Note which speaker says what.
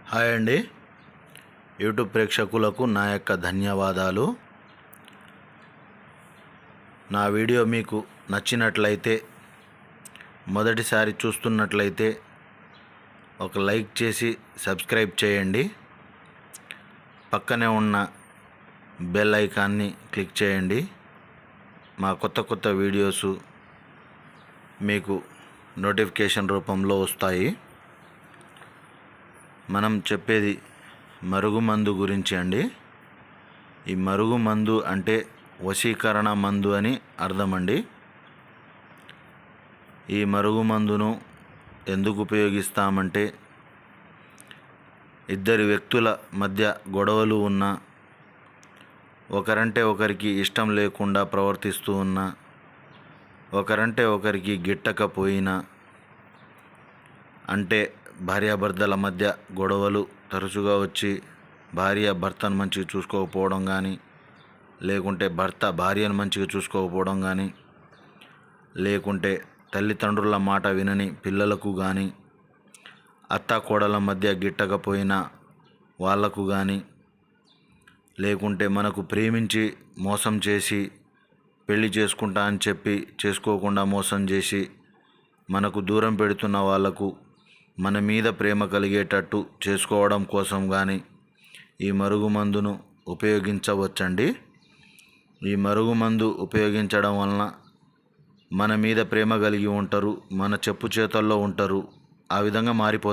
Speaker 1: Hi అండి. YouTube ప్రేక్షకులకు నా యొక్క ధన్యవాదాలు. నా వీడియో మీకు నచ్చినట్లయితే, మొదటిసారి చూస్తున్నట్లయితే ఒక లైక్ చేసి సబ్స్క్రైబ్ చేయండి. పక్కనే ఉన్న బెల్ ఐకాన్ని క్లిక్ చేయండి. మా కొత్త వీడియోస్ మీకు నోటిఫికేషన్ రూపంలో వస్తాయి. మనం చెప్పేది మరుగుమందు గురించి అండి. ఈ మరుగుమందు అంటే వశీకరణ మందు అని అర్థం అండి. ఈ మరుగుమందును ఎందుకు ఉపయోగిస్తామంటే, ఇద్దరు వ్యక్తుల మధ్య గొడవలు ఉన్నా, ఒకరంటే ఒకరికి ఇష్టం లేకుండా ప్రవర్తిస్తూ ఉన్నా, ఒకరంటే ఒకరికి గిట్టకపోయినా, అంటే భార్యాభర్తల మధ్య గొడవలు తరచుగా వచ్చి భార్య భర్తను మంచిగా చూసుకోకపోవడం కానీ, లేకుంటే భర్త భార్యను మంచిగా చూసుకోకపోవడం కానీ, లేకుంటే తల్లిదండ్రుల మాట వినని పిల్లలకు కానీ, అత్తాకోడల మధ్య గిట్టకపోయినా వాళ్లకు కానీ, లేకుంటే మనకు ప్రేమించి మోసం చేసి పెళ్లి చేసుకుంటా అని చెప్పి చేసుకోకుండా మోసం చేసి మనకు దూరం పెడుతున్న వాళ్లకు మన మీద ప్రేమ కలిగేటట్టు చేసుకోవడం కోసం కానీ ఈ మరుగుమందును ఉపయోగించవచ్చండి. ఈ మరుగుమందు ఉపయోగించడం వలన మన మీద ప్రేమ కలిగి ఉంటారు, మన చెప్పు చేతల్లో ఉంటారు, ఆ విధంగా మారిపోతారు.